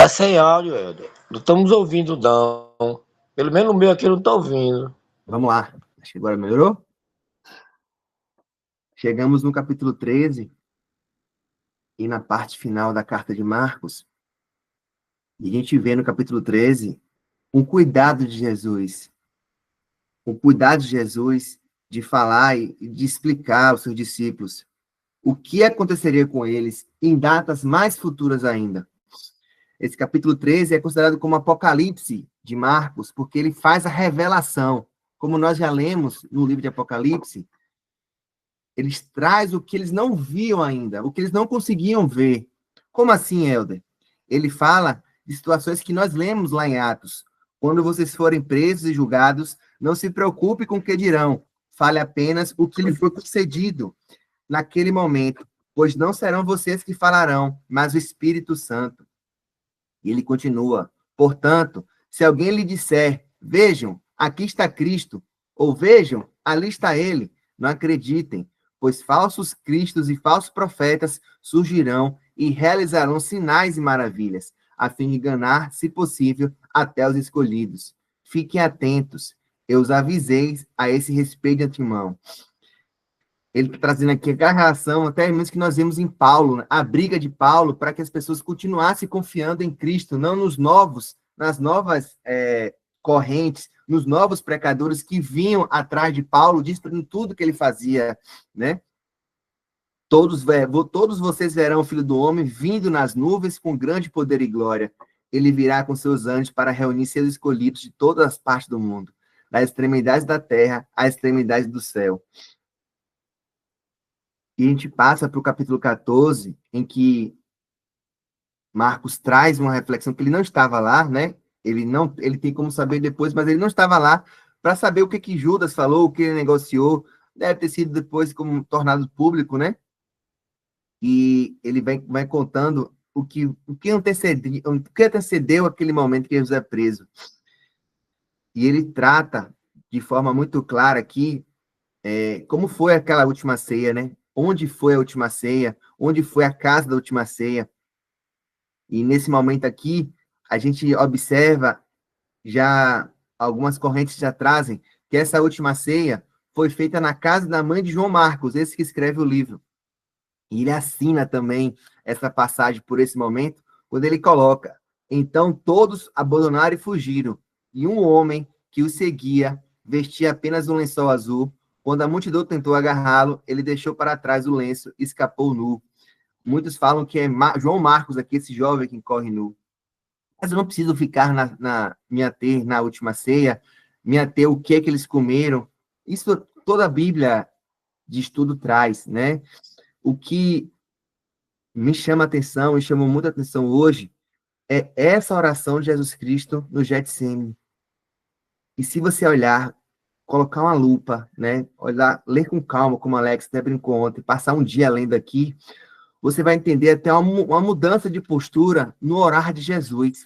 Tá sem áudio, Helder. Não estamos ouvindo, não. Pelo menos o meu aqui eu não tô ouvindo. Vamos lá. Acho que agora melhorou. Chegamos no capítulo 13 e na parte final da carta de Marcos. E a gente vê no capítulo 13 um cuidado de Jesus. O cuidado de Jesus de falar e de explicar aos seus discípulos o que aconteceria com eles em datas mais futuras ainda. Esse capítulo 13 é considerado como Apocalipse de Marcos, porque ele faz a revelação. Como nós já lemos no livro de Apocalipse, eles trazem o que eles não viam ainda, o que eles não conseguiam ver. Como assim, Helder? Ele fala de situações que nós lemos lá em Atos. Quando vocês forem presos e julgados, não se preocupe com o que dirão. Fale apenas o que lhe foi concedido naquele momento, pois não serão vocês que falarão, mas o Espírito Santo. E ele continua: portanto, se alguém lhe disser, vejam, aqui está Cristo, ou vejam, ali está ele, não acreditem, pois falsos cristos e falsos profetas surgirão e realizarão sinais e maravilhas, a fim de enganar, se possível, até os escolhidos. Fiquem atentos, eu os avisei a esse respeito de antemão. Ele está trazendo aqui a reação, até mesmo que nós vimos em Paulo, né? A briga de Paulo para que as pessoas continuassem confiando em Cristo, não nas novas correntes, nos novos pecadores que vinham atrás de Paulo, destruindo tudo que ele fazia, né? Todos vocês verão o Filho do Homem vindo nas nuvens com grande poder e glória. Ele virá com seus anjos para reunir seus escolhidos de todas as partes do mundo, das extremidades da terra à extremidade do céu. E a gente passa para o capítulo 14, em que Marcos traz uma reflexão que ele não estava lá, né? Ele tem como saber depois, mas ele não estava lá para saber o que Judas falou, o que ele negociou. Deve ter sido depois como tornado público, né? E ele vai contando o que antecedeu aquele momento que Jesus é preso. E ele trata de forma muito clara aqui como foi aquela última ceia, né? Onde foi a última ceia? Onde foi a casa da última ceia? E nesse momento aqui, a gente observa já algumas correntes já trazem que essa última ceia foi feita na casa da mãe de João Marcos, esse que escreve o livro. E ele assina também essa passagem por esse momento, quando ele coloca: então todos abandonaram e fugiram, e um homem que o seguia vestia apenas um lençol azul. Quando a multidão tentou agarrá-lo, ele deixou para trás o lenço e escapou nu. Muitos falam que é João Marcos aqui, esse jovem que corre nu. Mas eu não preciso ficar me ater na última ceia, me ater o que é que eles comeram. Isso toda a Bíblia de estudo traz, né? O que me chama atenção e chamou muita atenção hoje é essa oração de Jesus Cristo no Getsemane. E se você olhar, colocar uma lupa, né? Olhar, ler com calma, como Alex até brincou ontem, passar um dia lendo aqui, você vai entender até uma mudança de postura no orar de Jesus.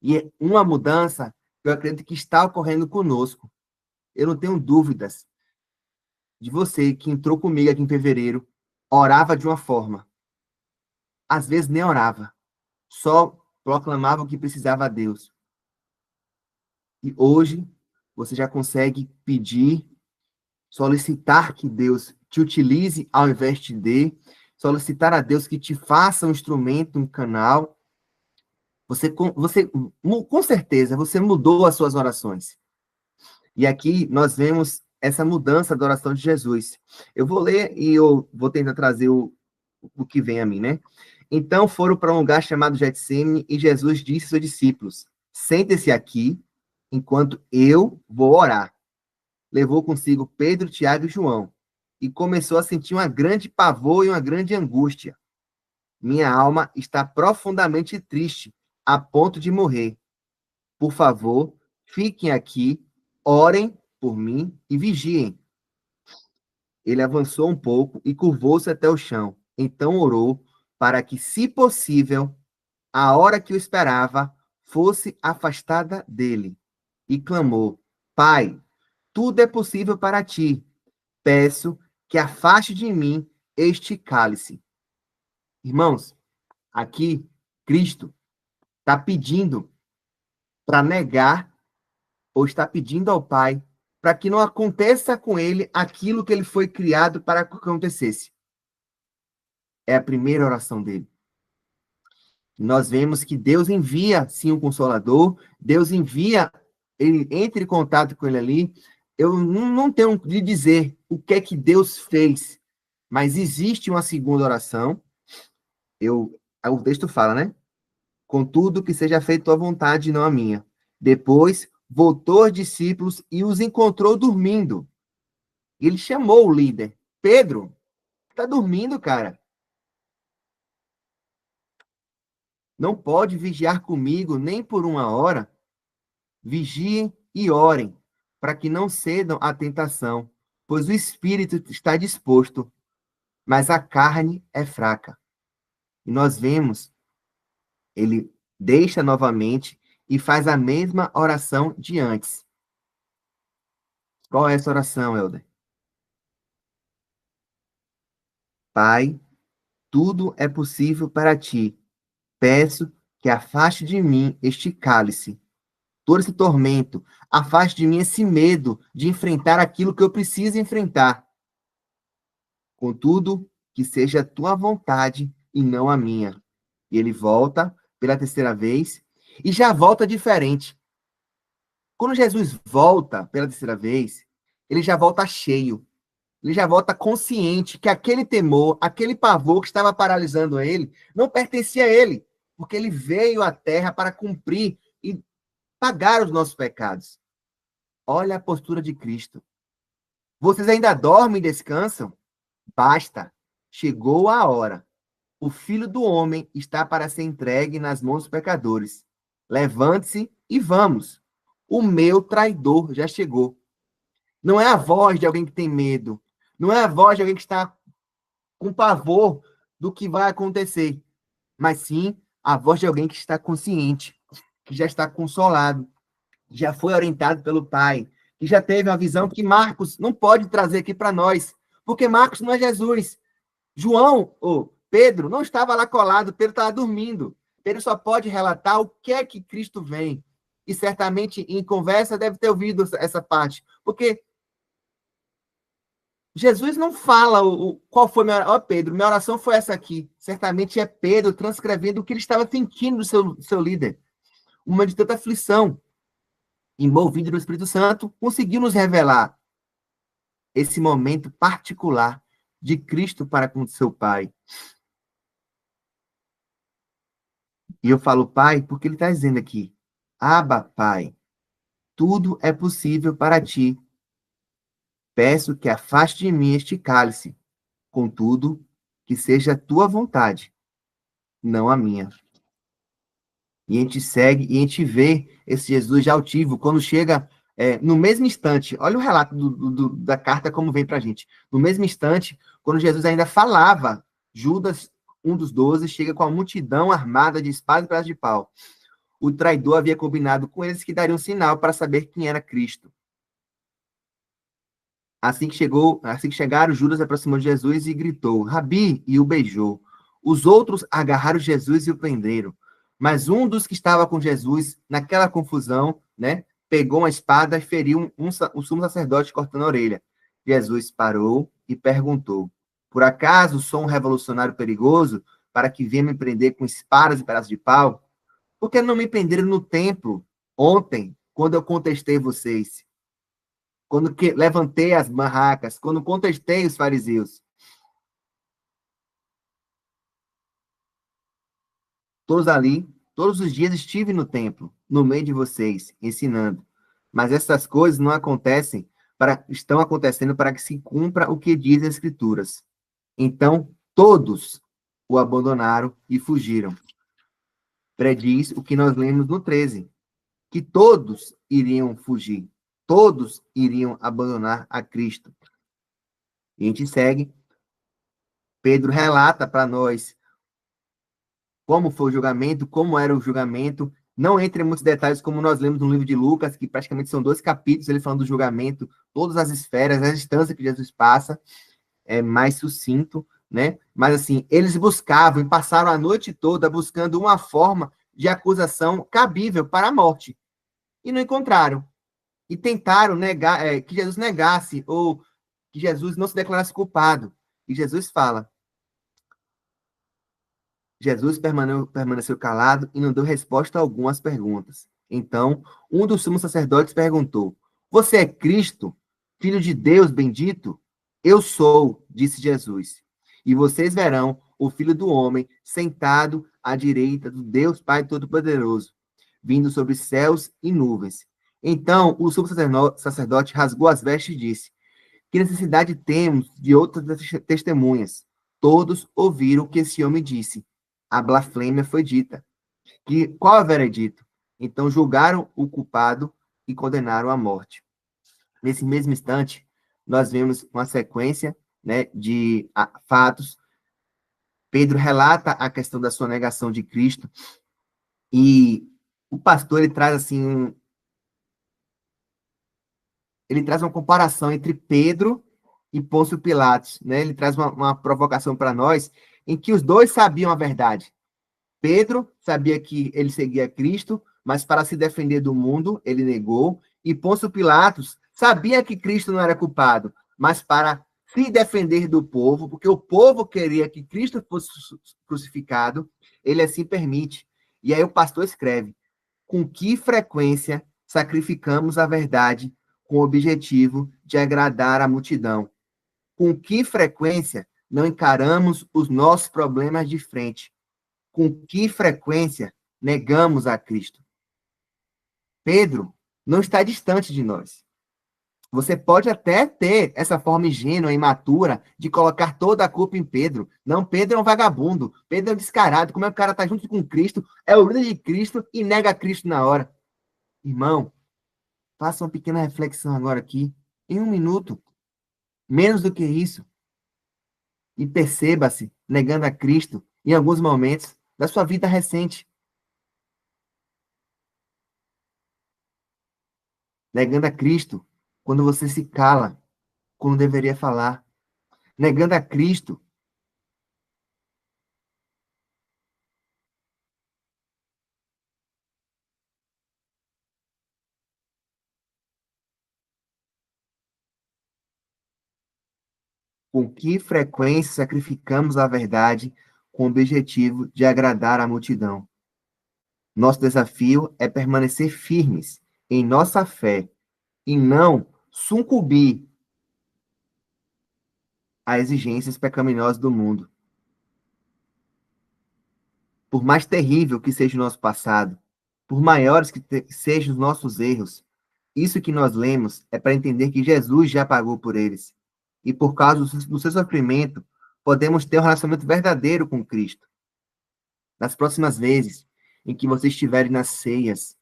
E é uma mudança que eu acredito que está ocorrendo conosco. Eu não tenho dúvidas de você que entrou comigo aqui em fevereiro, orava de uma forma. Às vezes nem orava. Só proclamava o que precisava a Deus. E hoje você já consegue pedir, solicitar que Deus te utilize ao invés de dê, solicitar a Deus que te faça um instrumento, um canal. Você com certeza, você mudou as suas orações. E aqui nós vemos essa mudança da oração de Jesus. Eu vou ler e eu vou tentar trazer o que vem a mim, né? Então foram para um lugar chamado Getsemane e Jesus disse aos seus discípulos: sentem-se aqui enquanto eu vou orar. Levou consigo Pedro, Tiago e João e começou a sentir uma grande pavor e uma grande angústia. Minha alma está profundamente triste, a ponto de morrer. Por favor, fiquem aqui, orem por mim e vigiem. Ele avançou um pouco e curvou-se até o chão. Então orou para que, se possível, a hora que o esperava fosse afastada dele. E clamou: Pai, tudo é possível para ti. Peço que afaste de mim este cálice. Irmãos, aqui, Cristo está pedindo para negar ou está pedindo ao Pai para que não aconteça com ele aquilo que ele foi criado para que acontecesse. É a primeira oração dele. Nós vemos que Deus envia, sim, um Consolador, Deus envia, ele entra em contato com ele ali. Eu não tenho de dizer o que é que Deus fez, mas existe uma segunda oração. O texto fala, né? Contudo, que seja feita a tua vontade, não a minha. Depois, voltou aos discípulos e os encontrou dormindo. Ele chamou o líder. Pedro, tá dormindo, cara? Não pode vigiar comigo nem por uma hora? Vigiem e orem, para que não cedam à tentação, pois o espírito está disposto, mas a carne é fraca. E nós vemos, ele deixa novamente e faz a mesma oração de antes. Qual é essa oração, Helder? Pai, tudo é possível para ti. Peço que afaste de mim este cálice, todo esse tormento, afaste de mim esse medo de enfrentar aquilo que eu preciso enfrentar. Contudo, que seja a tua vontade e não a minha. E ele volta pela terceira vez e já volta diferente. Quando Jesus volta pela terceira vez, ele já volta cheio. Ele já volta consciente que aquele temor, aquele pavor que estava paralisando ele, não pertencia a ele, porque ele veio à terra para cumprir e pagar os nossos pecados. Olha a postura de Cristo. Vocês ainda dormem e descansam? Basta. Chegou a hora. O Filho do Homem está para ser entregue nas mãos dos pecadores. Levante-se e vamos. O meu traidor já chegou. Não é a voz de alguém que tem medo. Não é a voz de alguém que está com pavor do que vai acontecer. Mas sim a voz de alguém que está consciente, que já está consolado, já foi orientado pelo Pai, que já teve uma visão que Marcos não pode trazer aqui para nós, porque Marcos não é Jesus. João, ou Pedro, não estava lá colado, Pedro estava dormindo. Pedro só pode relatar o que é que Cristo vem. E certamente em conversa deve ter ouvido essa parte, porque Jesus não fala qual foi minha oração. Ó, Pedro, minha oração foi essa aqui. Certamente é Pedro transcrevendo o que ele estava sentindo do seu líder. Uma de tanta aflição. Envolvido no Espírito Santo, conseguiu nos revelar esse momento particular de Cristo para com seu Pai. E eu falo Pai porque ele está dizendo aqui, Abba, Pai, tudo é possível para ti. Peço que afaste de mim este cálice, contudo, que seja a tua vontade, não a minha. E a gente segue, e a gente vê esse Jesus já altivo, quando chega no mesmo instante, olha o relato da carta como vem para a gente. No mesmo instante, quando Jesus ainda falava, Judas, um dos 12, chega com a multidão armada de espada e pedaço de pau. O traidor havia combinado com eles que daria um sinal para saber quem era Cristo. Assim que chegaram, Judas aproximou de Jesus e gritou, Rabi, e o beijou. Os outros agarraram Jesus e o prenderam. Mas um dos que estava com Jesus, naquela confusão, né, pegou uma espada e feriu o sumo sacerdote cortando a orelha. Jesus parou e perguntou, por acaso sou um revolucionário perigoso para que venha me prender com espadas e pedaços de pau? Por que não me prenderam no templo ontem, quando eu contestei vocês? Quando levantei as barracas, quando contestei os fariseus. Todos ali, todos os dias estive no templo, no meio de vocês, ensinando. Mas essas coisas não acontecem estão acontecendo para que se cumpra o que diz as Escrituras. Então, todos o abandonaram e fugiram. Prediz o que nós lemos no 13, que todos iriam fugir. Todos iriam abandonar a Cristo. E a gente segue. Pedro relata para nós como foi o julgamento, como era o julgamento. Não entra em muitos detalhes, como nós lemos no livro de Lucas, que praticamente são 2 capítulos, ele falando do julgamento, todas as esferas, as instâncias que Jesus passa, é mais sucinto, né? Mas assim, eles buscavam e passaram a noite toda buscando uma forma de acusação cabível para a morte. E não encontraram. E tentaram negar, que Jesus negasse ou que Jesus não se declarasse culpado. E Jesus fala. Jesus permaneceu calado e não deu resposta alguma às perguntas. Então, um dos sumos sacerdotes perguntou: Você é Cristo, filho de Deus bendito? Eu sou, disse Jesus. E vocês verão o Filho do Homem sentado à direita do Deus Pai Todo-Poderoso, vindo sobre céus e nuvens. Então, o sumo sacerdote rasgou as vestes e disse: Que necessidade temos de outras testemunhas? Todos ouviram o que esse homem disse. A blasfêmia foi dita. Qual é o veredito? Então julgaram o culpado e condenaram à morte. Nesse mesmo instante, nós vemos uma sequência, né, de fatos. Pedro relata a questão da sua negação de Cristo e o pastor ele traz assim ele traz uma comparação entre Pedro e Pôncio Pilatos, né? Ele traz uma provocação para nós em que os dois sabiam a verdade. Pedro sabia que ele seguia Cristo, mas para se defender do mundo, ele negou. E Pôncio Pilatos sabia que Cristo não era culpado, mas para se defender do povo, porque o povo queria que Cristo fosse crucificado, ele assim permite. E aí o pastor escreve: com que frequência sacrificamos a verdade com o objetivo de agradar a multidão? Com que frequência não encaramos os nossos problemas de frente? Com que frequência negamos a Cristo? Pedro não está distante de nós. Você pode até ter essa forma ingênua e imatura de colocar toda a culpa em Pedro. Não, Pedro é um vagabundo. Pedro é um descarado. Como é que o cara está junto com Cristo, é o líder de Cristo e nega Cristo na hora? Irmão, faça uma pequena reflexão agora aqui, em 1 minuto. Menos do que isso. E perceba-se negando a Cristo em alguns momentos da sua vida recente. Negando a Cristo quando você se cala, quando deveria falar. Negando a Cristo com que frequência sacrificamos a verdade com o objetivo de agradar a multidão. Nosso desafio é permanecer firmes em nossa fé e não sucumbir a exigências pecaminosas do mundo. Por mais terrível que seja o nosso passado, por maiores que sejam os nossos erros, isso que nós lemos é para entender que Jesus já pagou por eles. E por causa do seu sofrimento, podemos ter um relacionamento verdadeiro com Cristo. Nas próximas vezes em que vocês estiverem nas ceias,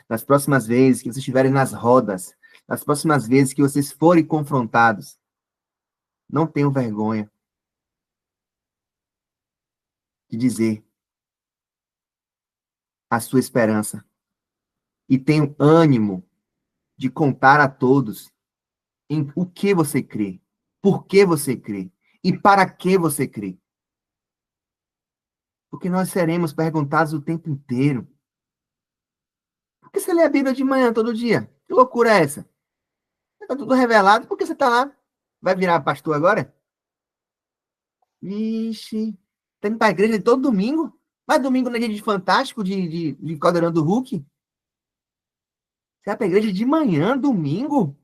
nas próximas vezes que vocês estiverem nas rodas, nas próximas vezes que vocês forem confrontados, não tenham vergonha de dizer a sua esperança. E tenham ânimo de contar a todos em o que você crê, por que você crê e para que você crê. Porque nós seremos perguntados o tempo inteiro. Por que você lê a Bíblia de manhã todo dia? Que loucura é essa? Está tudo revelado, por que você está lá? Vai virar pastor agora? Vixe, tem que ir para a igreja todo domingo? Mas domingo não é dia de fantástico, de Caldeirão do Hulk? Você vai para a igreja de manhã, domingo?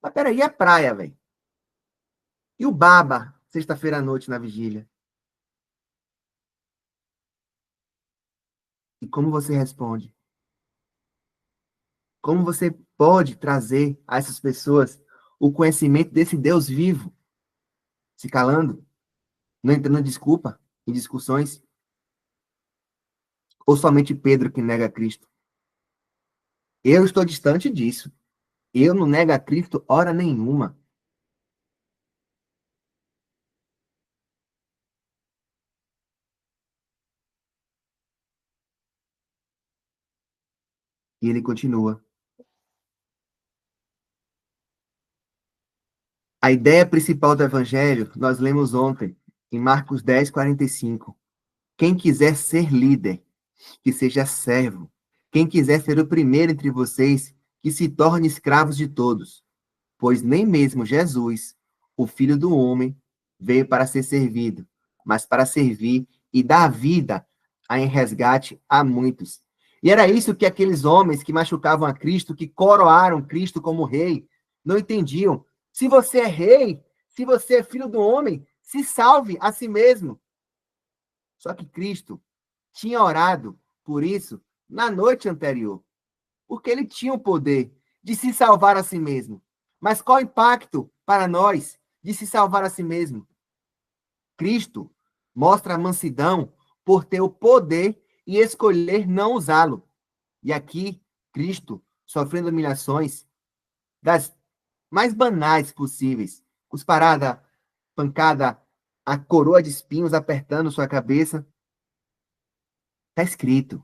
Mas peraí, a praia, velho. E o baba, sexta-feira à noite na vigília? E como você responde? Como você pode trazer a essas pessoas o conhecimento desse Deus vivo? Se calando? Não entrando em desculpa, em discussões? Ou somente Pedro que nega Cristo? Eu estou distante disso. Eu não nego a Cristo hora nenhuma. E ele continua. A ideia principal do Evangelho, nós lemos ontem, em Marcos 10, 45. Quem quiser ser líder, que seja servo. Quem quiser ser o primeiro entre vocês, que se torne escravos de todos. Pois nem mesmo Jesus, o Filho do Homem, veio para ser servido, mas para servir e dar vida em resgate a muitos. E era isso que aqueles homens que machucavam a Cristo, que coroaram Cristo como rei, não entendiam. Se você é rei, se você é filho do homem, se salve a si mesmo. Só que Cristo tinha orado por isso na noite anterior, porque ele tinha o poder de se salvar a si mesmo. Mas qual o impacto para nós de se salvar a si mesmo? Cristo mostra a mansidão por ter o poder e escolher não usá-lo. E aqui, Cristo sofrendo humilhações das mais banais possíveis. Cusparada, pancada, a coroa de espinhos apertando sua cabeça. Está escrito.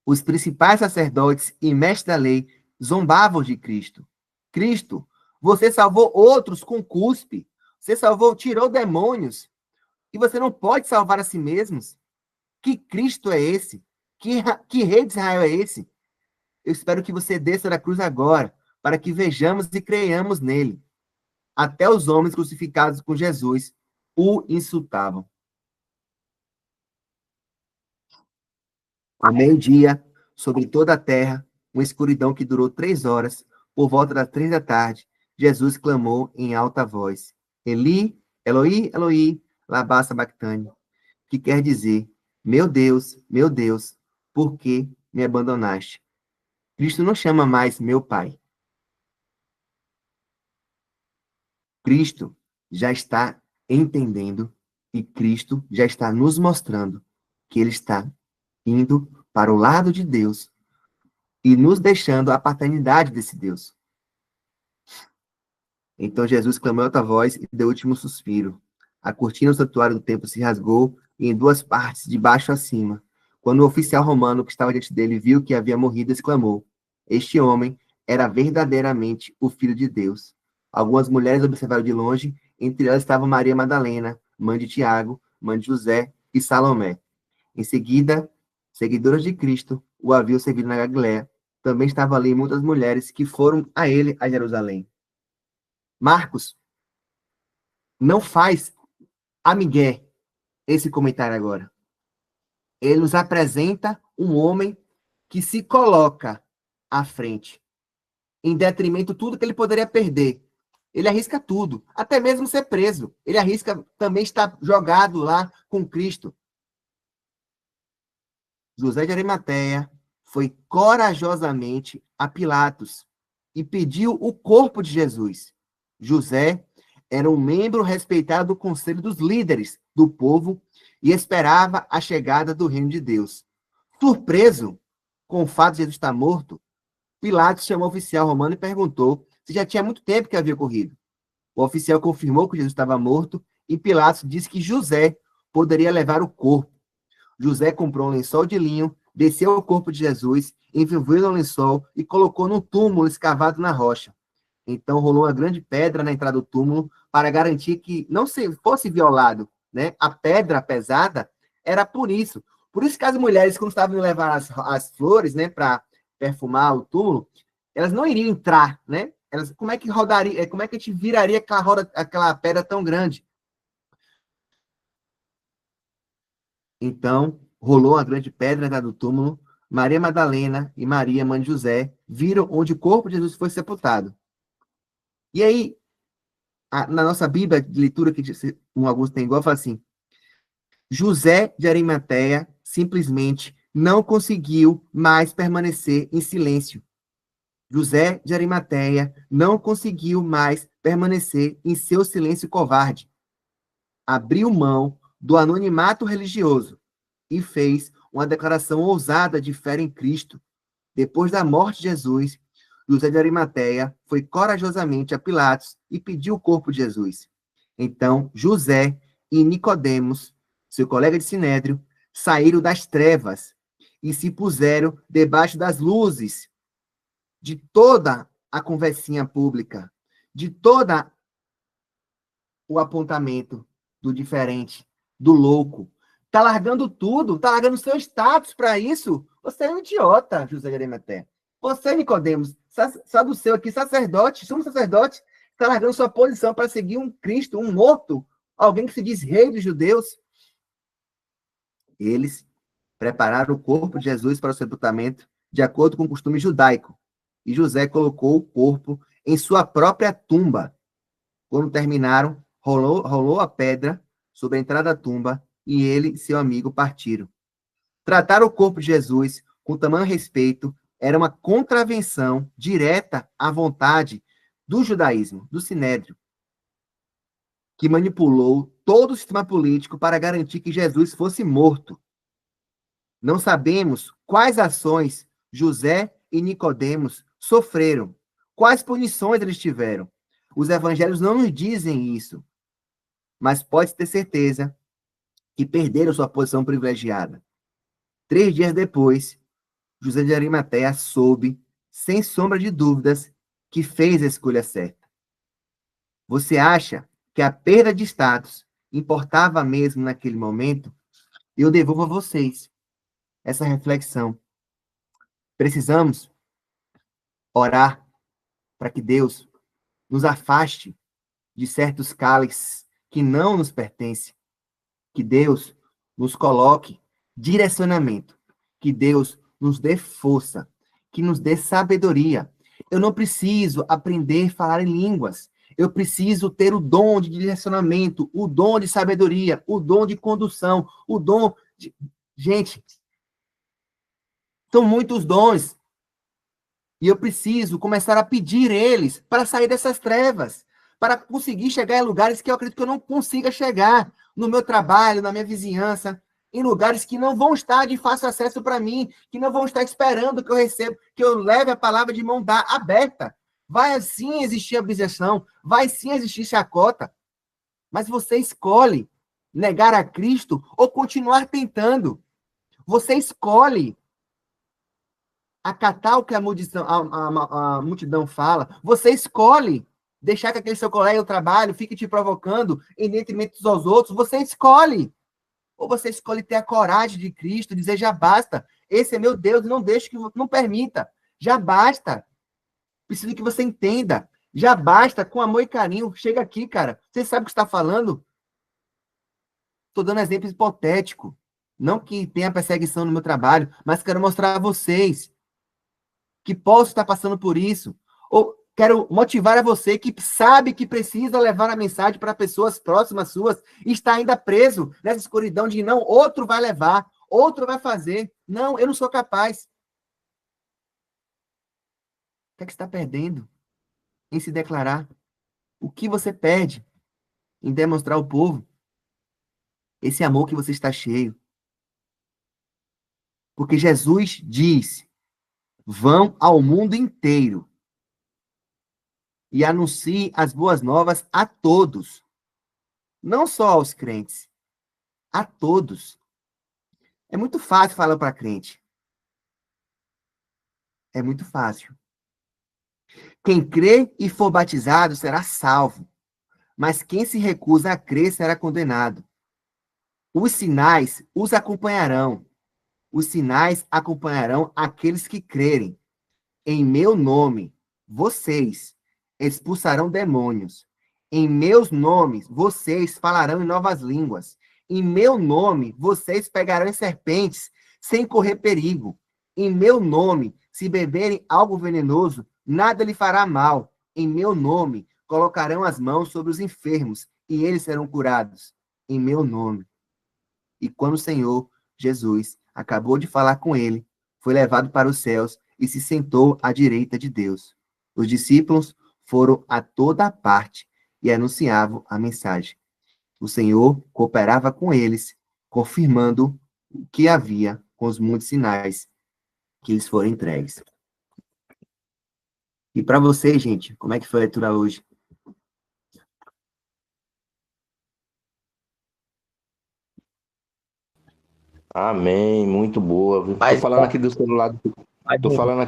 Os principais sacerdotes e mestres da lei zombavam de Cristo. Cristo, você salvou outros com cuspe. Você salvou, tirou demônios. E você não pode salvar a si mesmos. Que Cristo é esse? Que rei de Israel é esse? Eu espero que você desça da cruz agora, para que vejamos e creiamos nele. Até os homens crucificados com Jesus o insultavam. A meio-dia, sobre toda a terra, uma escuridão que durou 3 horas, por volta das 3 da tarde, Jesus clamou em alta voz: Eli, Eloi, Eloi, lama sabachthani, que quer dizer: meu Deus, por que me abandonaste? Cristo não chama mais meu Pai. Cristo já está entendendo e Cristo já está nos mostrando que ele está indo para o lado de Deus e nos deixando a paternidade desse Deus. Então Jesus clamou em alta voz e deu o último suspiro. A cortina do santuário do templo se rasgou em 2 partes, de baixo a cima. Quando o oficial romano que estava diante dele viu que havia morrido, exclamou: este homem era verdadeiramente o Filho de Deus. Algumas mulheres observaram de longe, entre elas estava Maria Madalena, mãe de Tiago, mãe de José e Salomé. Em seguida, seguidoras de Cristo o haviam seguido na Galiléia. Também estavam ali muitas mulheres que foram a ele a Jerusalém. Marcos não faz amigué esse comentário agora. Ele nos apresenta um homem que se coloca à frente, em detrimento de tudo que ele poderia perder. Ele arrisca tudo, até mesmo ser preso. Ele arrisca também estar jogado lá com Cristo. José de Arimateia foi corajosamente a Pilatos e pediu o corpo de Jesus. José era um membro respeitado do conselho dos líderes do povo e esperava a chegada do reino de Deus. Surpreso com o fato de Jesus estar morto, Pilatos chamou o oficial romano e perguntou se já tinha muito tempo que havia ocorrido. O oficial confirmou que Jesus estava morto e Pilatos disse que José poderia levar o corpo. José comprou um lençol de linho, desceu o corpo de Jesus, envolveu no lençol e colocou num túmulo escavado na rocha. Então rolou uma grande pedra na entrada do túmulo para garantir que não fosse violado, né? A pedra pesada era por isso. Por isso que as mulheres, quando estavam indo levar as flores, né, para perfumar o túmulo, elas não iriam entrar, né? Como é que rodaria, como é que a gente viraria aquela pedra tão grande? Então, rolou uma grande pedra na do túmulo. Maria Madalena e Maria, mãe de José, viram onde o corpo de Jesus foi sepultado. E aí, na nossa Bíblia de leitura, que alguns têm igual, fala assim: José de Arimateia simplesmente não conseguiu mais permanecer em silêncio. José de Arimateia não conseguiu mais permanecer em seu silêncio covarde. Abriu mão do anonimato religioso e fez uma declaração ousada de fé em Cristo. Depois da morte de Jesus, José de Arimateia foi corajosamente a Pilatos e pediu o corpo de Jesus. Então, José e Nicodemos, seu colega de sinédrio, saíram das trevas e se puseram debaixo das luzes de toda a conversinha pública, de toda o apontamento do diferente, do louco, Está largando tudo, está largando seu status para isso. Você é um idiota, José de Arimateia. Você, Nicodemos, saduceu aqui, sacerdote, sumo sacerdote, está largando sua posição para seguir um Cristo, um morto, alguém que se diz rei dos judeus. Eles prepararam o corpo de Jesus para o sepultamento de acordo com o costume judaico. E José colocou o corpo em sua própria tumba. Quando terminaram, rolou a pedra sobre a entrada da tumba e ele e seu amigo partiram. Tratar o corpo de Jesus com tamanho respeito era uma contravenção direta à vontade do judaísmo, do Sinédrio, que manipulou todo o sistema político para garantir que Jesus fosse morto. Não sabemos quais ações José e Nicodemos sofreram, quais punições eles tiveram. Os evangelhos não nos dizem isso, mas pode ter certeza que perderam sua posição privilegiada. 3 dias depois, José de Arimateia soube, sem sombra de dúvidas, que fez a escolha certa. Você acha que a perda de status importava mesmo naquele momento? Eu devolvo a vocês essa reflexão. Precisamos orar para que Deus nos afaste de certos cálices que não nos pertencem, que Deus nos coloque direcionamento, que Deus nos dê força, que nos dê sabedoria. Eu não preciso aprender a falar em línguas. Eu preciso ter o dom de direcionamento, o dom de sabedoria, o dom de condução, o dom de... Gente, são muitos dons. E eu preciso começar a pedir eles para sair dessas trevas, para conseguir chegar em lugares que eu acredito que eu não consiga chegar, no meu trabalho, na minha vizinhança, em lugares que não vão estar de fácil acesso para mim, que não vão estar esperando que eu receba, que eu leve a palavra de mão aberta. Vai sim existir objeção, vai sim existir chacota, mas você escolhe negar a Cristo ou continuar tentando. Você escolhe acatar o que a multidão fala. Você escolhe deixar que aquele seu colega do trabalho fique te provocando em detrimento aos outros. Você escolhe. Ou você escolhe ter a coragem de Cristo, dizer, já basta. Esse é meu Deus, não deixe que não permita. Já basta. Preciso que você entenda. Já basta, com amor e carinho. Chega aqui, cara. Você sabe o que está falando? Estou dando exemplo hipotético. Não que tenha perseguição no meu trabalho, mas quero mostrar a vocês que posso estar passando por isso. Ou quero motivar a você que sabe que precisa levar a mensagem para pessoas próximas suas e está ainda preso nessa escuridão de não, outro vai levar, outro vai fazer. Não, eu não sou capaz. O que é que você está perdendo em se declarar? O que você perde em demonstrar ao povo esse amor que você está cheio? Porque Jesus diz: vão ao mundo inteiro e anuncie as boas novas a todos. Não só aos crentes, a todos. É muito fácil falar para crente. É muito fácil. Quem crê e for batizado será salvo, mas quem se recusa a crer será condenado. Os sinais os acompanharão. Os sinais acompanharão aqueles que crerem. Em meu nome, vocês expulsarão demônios. Em meus nomes, vocês falarão em novas línguas. Em meu nome, vocês pegarão em serpentes sem correr perigo. Em meu nome, se beberem algo venenoso, nada lhe fará mal. Em meu nome, colocarão as mãos sobre os enfermos e eles serão curados. Em meu nome. E quando o Senhor Jesus acabou de falar com ele, foi levado para os céus e se sentou à direita de Deus. Os discípulos foram a toda parte e anunciavam a mensagem. O Senhor cooperava com eles, confirmando o que havia com os muitos sinais que lhes foram entregues. E para vocês, gente, como é que foi a leitura hoje? Amém, muito boa. Viu? Tô Mas, falando aqui do celular, mas tô falando